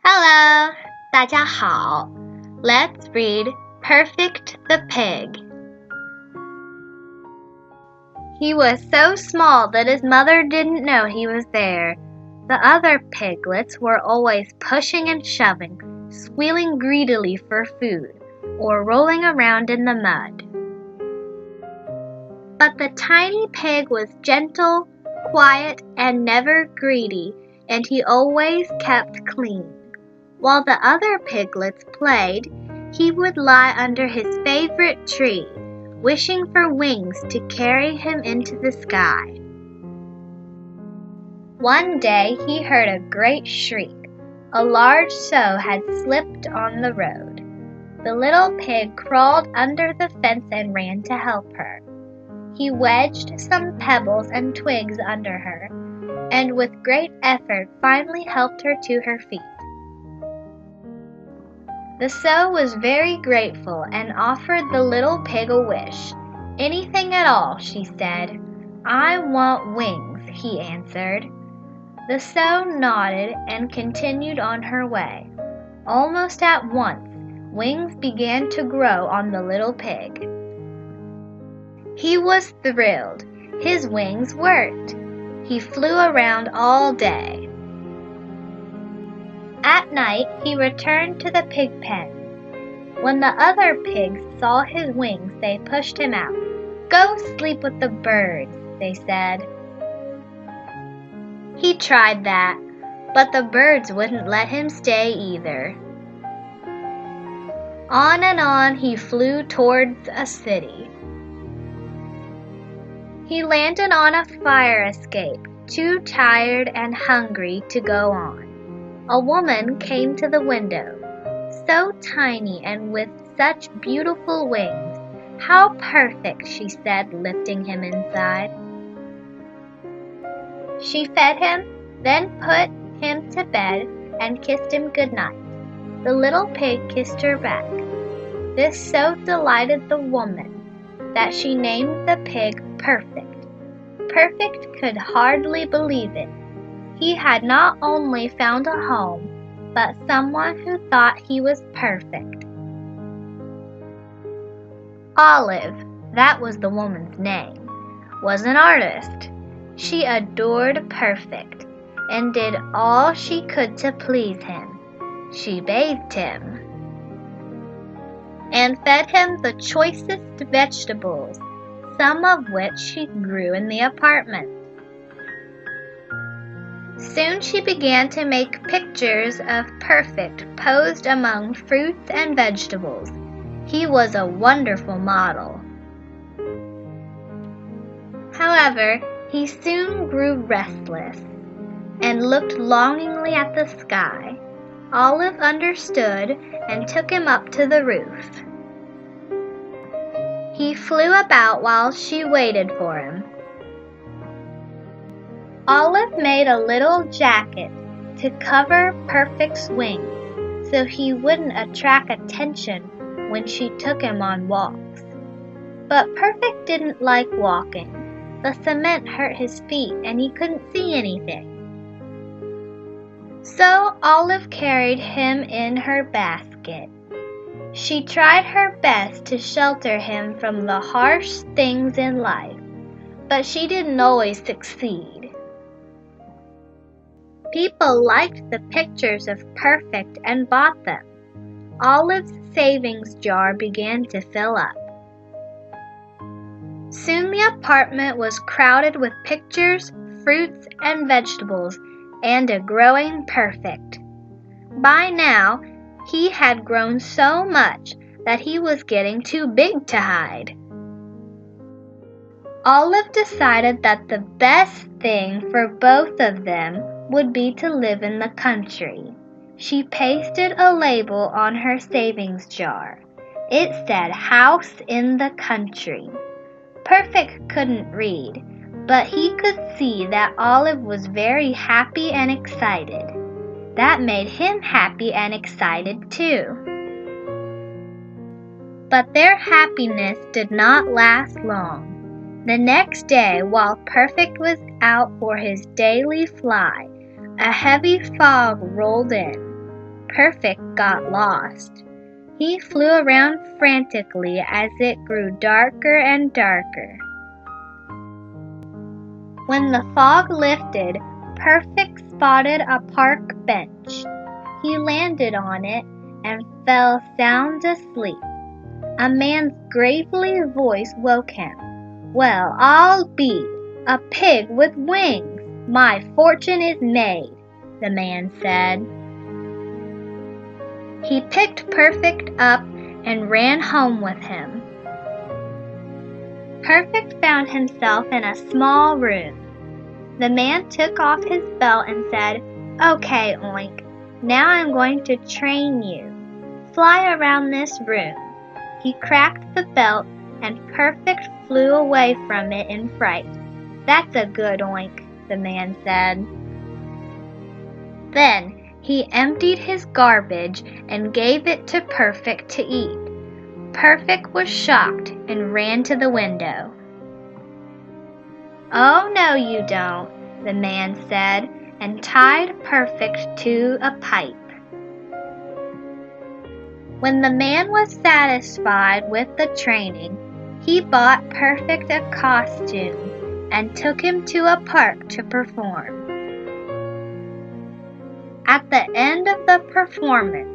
Hello, 大家好. Let's read Perfect the Pig. He was so small that his mother didn't know he was there. The other piglets were always pushing and shoving, squealing greedily for food, or rolling around in the mud. But the tiny pig was gentle, quiet, and never greedy, and he always kept clean. While the other piglets played, he would lie under his favorite tree, wishing for wings to carry him into the sky. One day he heard a great shriek. A large sow had slipped on the road. The little pig crawled under the fence and ran to help her. He wedged some pebbles and twigs under her, and with great effort finally helped her to her feet. The sow was very grateful and offered the little pig a wish. "Anything at all," she said. "I want wings," he answered. The sow nodded and continued on her way. Almost at once, wings began to grow on the little pig. He was thrilled. His wings worked. He flew around all day. At night, he returned to the pig pen. When the other pigs saw his wings, they pushed him out. "Go sleep with the birds," they said. He tried that, but the birds wouldn't let him stay either. On and on he flew towards a city. He landed on a fire escape, too tired and hungry to go on. A woman came to the window, so tiny and with such beautiful wings. "How perfect," she said, lifting him inside. She fed him, then put him to bed and kissed him goodnight. The little pig kissed her back. This so delighted the woman that she named the pig Perfect. Perfect could hardly believe it. He had not only found a home, but someone who thought he was perfect. Olive, that was the woman's name, was an artist. She adored Perfect and did all she could to please him. She bathed him and fed him the choicest vegetables, some of which she grew in the apartment. Soon she began to make pictures of Perfect posed among fruits and vegetables. He was a wonderful model. However, he soon grew restless and looked longingly at the sky. Olive understood and took him up to the roof. He flew about while she waited for him. Olive made a little jacket to cover Perfect's wings so he wouldn't attract attention when she took him on walks. But Perfect didn't like walking. The cement hurt his feet and he couldn't see anything. So Olive carried him in her basket. She tried her best to shelter him from the harsh things in life, but she didn't always succeed. People liked the pictures of Perfect and bought them. Olive's savings jar began to fill up. Soon the apartment was crowded with pictures, fruits, and vegetables, and a growing Perfect. By now, he had grown so much that he was getting too big to hide. Olive decided that the best thing for both of them would be to live in the country. She pasted a label on her savings jar. It said, "House in the Country." Perfect couldn't read, but he could see that Olive was very happy and excited. That made him happy and excited too. But their happiness did not last long. The next day, while Perfect was out for his daily fly, a heavy fog rolled in. Perfect got lost. He flew around frantically as it grew darker and darker. When the fog lifted, Perfect spotted a park bench. He landed on it and fell sound asleep. A man's gravely voice woke him. "Well, I'll be a pig with wings. My fortune is made," the man said. He picked Perfect up and ran home with him. Perfect found himself in a small room. The man took off his belt and said, "Okay, Oink, now I'm going to train you. Fly around this room." He cracked the belt and Perfect flew away from it in fright. "That's a good Oink," the man said. Then he emptied his garbage and gave it to Perfect to eat. Perfect was shocked and ran to the window. "Oh, no, you don't," the man said, and tied Perfect to a pipe. When the man was satisfied with the training, he bought Perfect a costume and took him to a park to perform. At the end of the performance,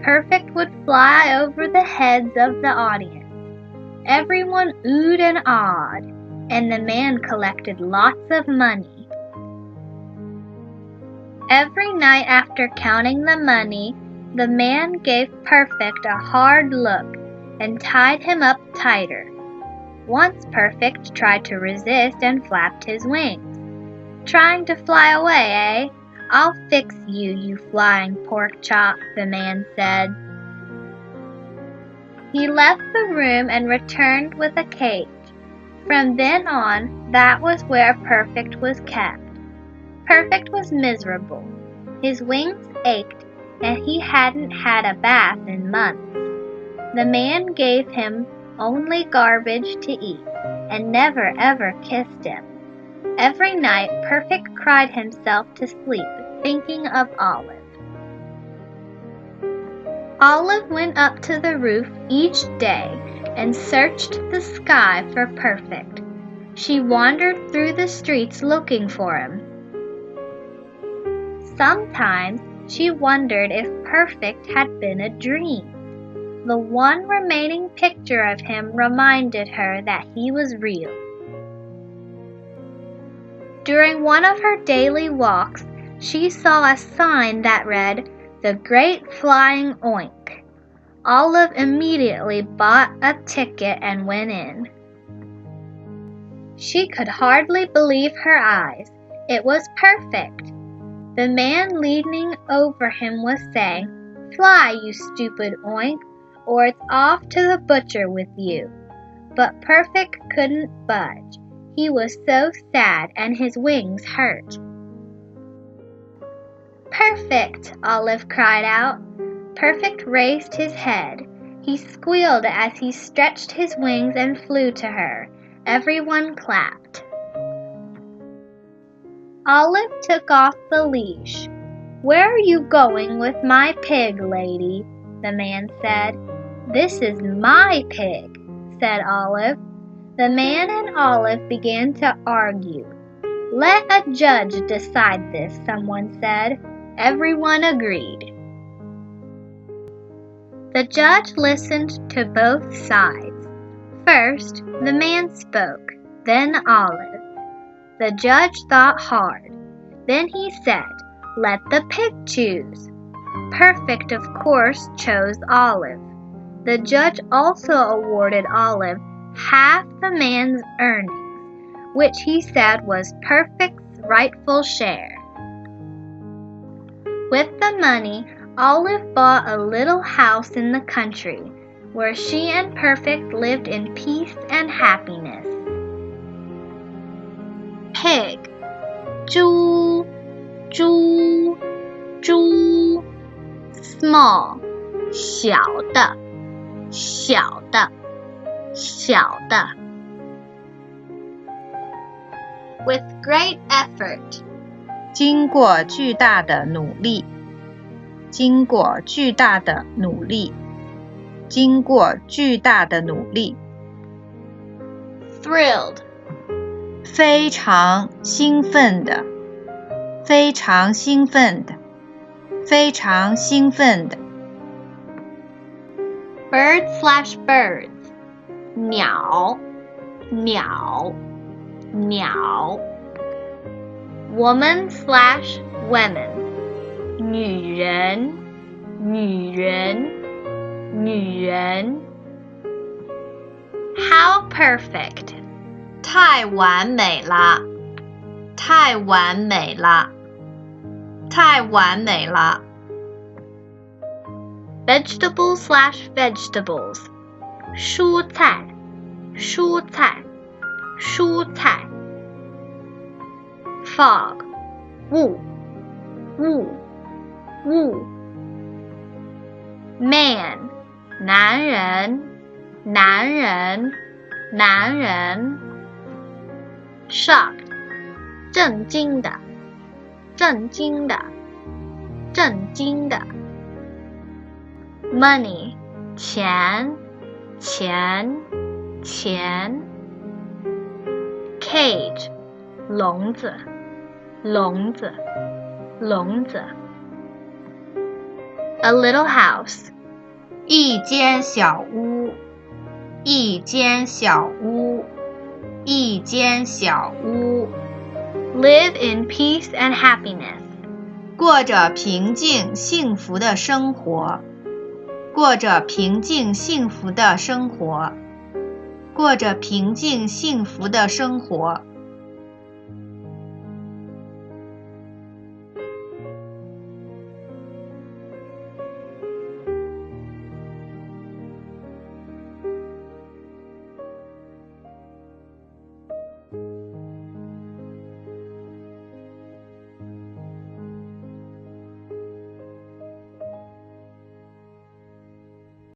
Perfect would fly over the heads of the audience. Everyone oohed and awed, and the man collected lots of money. Every night after counting the money, the man gave Perfect a hard look and tied him up tighter. Once Perfect tried to resist and flapped his wings. "Trying to fly away, eh? I'll fix you, you flying pork chop," the man said. He left the room and returned with a cage. From then on, that was where Perfect was kept. Perfect was miserable. His wings ached, and he hadn't had a bath in months. The man gave him only garbage to eat, and never ever kissed him. Every night, Perfect cried himself to sleep, thinking of Olive. Olive went up to the roof each day and searched the sky for Perfect. She wandered through the streets looking for him. Sometimes she wondered if Perfect had been a dream. The one remaining picture of him reminded her that he was real. During one of her daily walks, she saw a sign that read, "The Great Flying Oink." Olive immediately bought a ticket and went in. She could hardly believe her eyes. It was Perfect. The man leaning over him was saying, "Fly, you stupid Oink, or it's off to the butcher with you." But Perfect couldn't budge. He was so sad and his wings hurt. "Perfect!" Olive cried out. Perfect raised his head. He squealed as he stretched his wings and flew to her. Everyone clapped. Olive took off the leash. "Where are you going with my pig, lady?" the man said. "This is my pig," said Olive. The man and Olive began to argue. "Let a judge decide this," someone said. Everyone agreed. The judge listened to both sides. First, the man spoke, then Olive. The judge thought hard. Then he said, "Let the pig choose." Perfect, of course, chose Olive. The judge also awarded Olive half the man's earnings, which he said was Perfect's rightful share. With the money, Olive bought a little house in the country, where she and Perfect lived in peace and happiness. Pig, 猪, 猪, 猪. Small, 小的, 小的, 小的. With great effort, 经过巨大的努力经过巨大的努力，经过巨大的努力。Thrilled. 非常兴奋的，非常兴奋的，非常兴奋的。Bird/birds. 鸟，鸟，鸟。Woman/women. 女人，女人，女人。How perfect. 太完美了，太完美了，太完美了。Vegetable/vegetables. 蔬菜，蔬菜，蔬菜。Fog. 雾，雾，雾。Man. 男人，男人，男人。Shocked. 震惊的，震惊的，震惊的。Money. 钱，钱，钱。Cage. 笼子，笼子，笼子。A little house. 一间小屋，一间小屋，一间小屋。Live in peace and happiness. 过着平静幸福的生活，过着平静幸福的生活，过着平静幸福的生活。